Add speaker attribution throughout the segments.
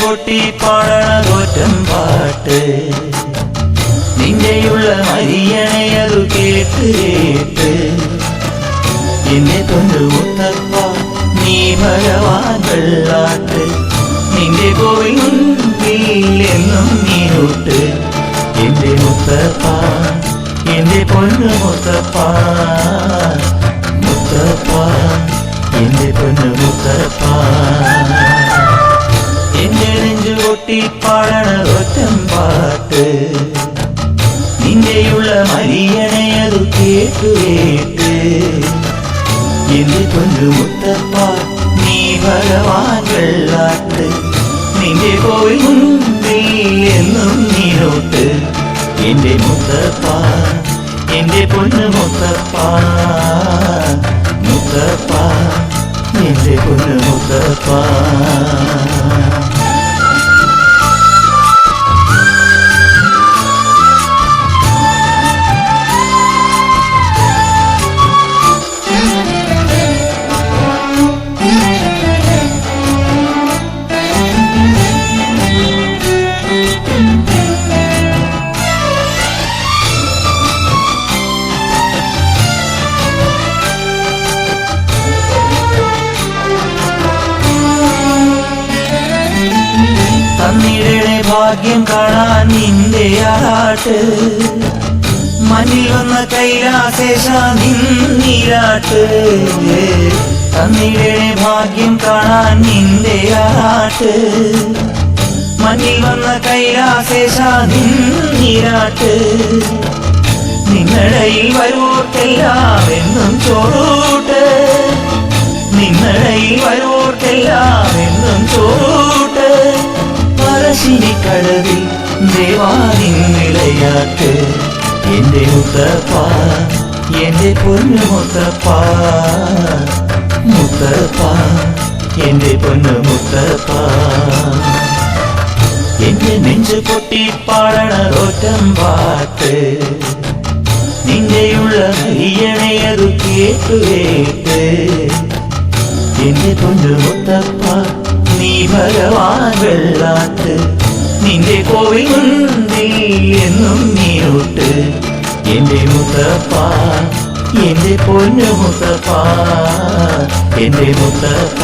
Speaker 1: പൊട്ടി പാടണതൊറ്റം പാട്ട് നിന്റെയുള്ള മരിയണയതു കേട്ട് കേട്ട് എന്നെ തൊണ്ടു മുത്തപ്പ നീ ഭഗവാൻ വെള്ളാട്ട് നിന്റെ കോവിൽ മുൻപിൽ എന്നും നീരൂട്ട് എന്റെ മുത്തപ്പ എന്റെ പൊന്നു മുത്തപ്പ മുത്തപ്പ എന്റെ പൊന്നു മുത്തപ്പ എന്റെ നെഞ്ചു പൊട്ടി പാടണതൊറ്റം പാട്ട് നിന്റെയുള്ള മരിയണയതു കേട്ടു കേട്ട് എന്റെ പൊന്നു മുത്തപ്പ നീ ഭഗവാൻ വെള്ളാട്ട് നിന്റെ കോവിൽ മുൻപിൽ എന്നും നീരോട്ട് എന്റെ മുത്തപ്പ എന്റെ പൊന്നു മുത്തപ്പ മുത്തപ്പ എന്റെ പൊന്നു മുത്തപ്പ തന്നിടണേ ഭാഗ്യം കാണാൻ നിന്റെ ആട്ട് മണ്ണിൽ വന്ന കൈലാസേശ നിന്നിരാട്ട് തന്നിടണേ ഭാഗ്യം കാണാൻ നിന്റെ ആട്ട് മണ്ണിൽ വന്ന കൈലാസേശ നിന്നിരാട്ട് നിന്നടയിൽ വരുവോർക്കെല്ലാം എന്നും ചോറൂട്ട് നിന്നടയിൽ വരുവോർക്കെല്ലാം എന്നും ചോറൂട്ട് പറശ്ശിനിക്കടവിൽ ദേവാനിൻ നിലയാട്ട് എന്റെ മുത്തപ്പ എന്റെ പൊന്നു മുത്തപ്പ മുത്തപ്പ എന്റെ പൊന്നു മുത്തപ്പ എന്റെ നെഞ്ചു പൊട്ടി പാടണതൊറ്റം പാട്ട് നിന്റെയുള്ള ഹരിയണയതു കേട്ടു കേട്ട് എന്റെ പൊന്നു മുത്തപ്പ നീ ഭഗവാൻ വെള്ളാട്ട് നിന്റെ കോവിൽ മുൻപിൽ എന്നും നീരോട്ട് എന്റെ മുത്തപ്പ എന്റെ പൊന്നു മുത്തപ്പ എന്റെ മുത്തപ്പ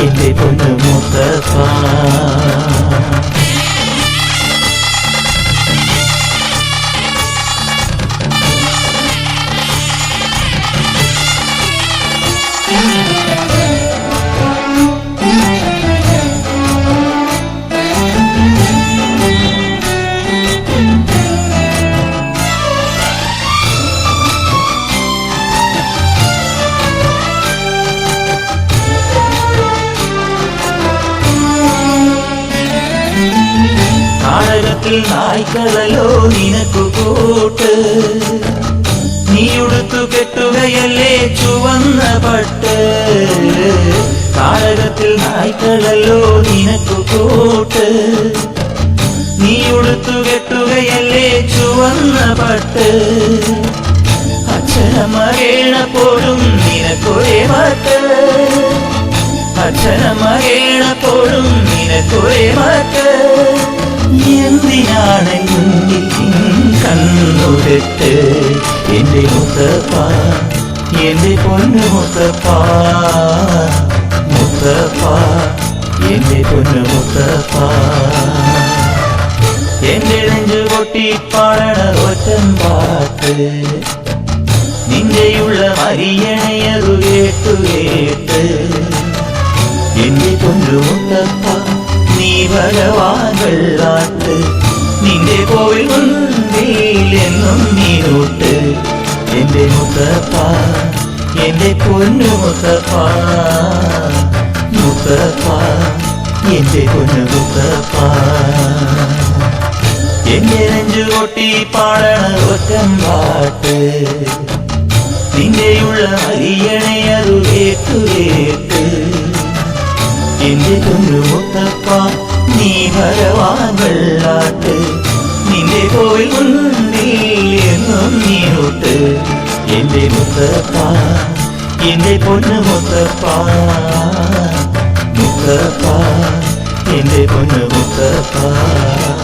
Speaker 1: എന്റെ പൊന്നു മുത്തപ്പ നാടകത്തിൽ നായ്ക്കളല്ലോ നിനക്കു കൂട്ട് നീയുടുത്തു കെട്ടുകയല്ലേ ചുവന്ന പട്ട് നാടകത്തിൽ നായ്ക്കളല്ലോ നിനക്കു കൂട്ട് നീയുടുത്തു കെട്ടുകയല്ലേ ചുവന്ന പട്ട് അച്ഛനമകേണപ്പോഴും നിനക്കൊരേ മട്ട് അച്ഛനമകേണപ്പോഴും നിനക്കൊരേ മട്ട് എന്തിനാണ് മുന്നിൽ കണ്ണുകെട്ട് എന്റെ മുത്തപ്പ എന്റെ പൊന്നു മുത്തപ്പ മുത്തപ്പ എന്റെ പൊന്നു മുത്തപ്പ എന്റെ നെഞ്ചു പൊട്ടി പാടണതൊറ്റം പാട്ട് നിന്റെയുള്ള മരിയണയതു കേട്ടു കേട്ട് എന്റെ പൊന്നു മുത്തപ്പ നീ ഭഗവാൻ വെള്ളാട്ട് നിന്റെ കോവിൽ മുൻപിൽ എന്നും നീരോട്ട് എന്റെ മുത്തപ്പ എന്റെ പൊന്നു മുത്തപ്പ മുത്തപ്പ എന്റെ പൊന്നു മുത്തപ്പ എന്റെ നെഞ്ചു പൊട്ടി പാടണതൊറ്റം പാട്ട് നിന്റെയുള്ള ഹരിയണയതു കേട്ടു കേട്ട് എന്റെ പൊന്നു മുത്തപ്പ നീ ഭഗവാൻ വെള്ളാട്ട് നിന്റെ കോവിൽ മുൻപിൽ എന്നും നീരോട്ട് എന്റെ മുത്തപ്പ എന്റെ പൊന്നു മുത്തപ്പ മുത്തപ്പ എന്റെ പൊന്നു മുത്തപ്പ.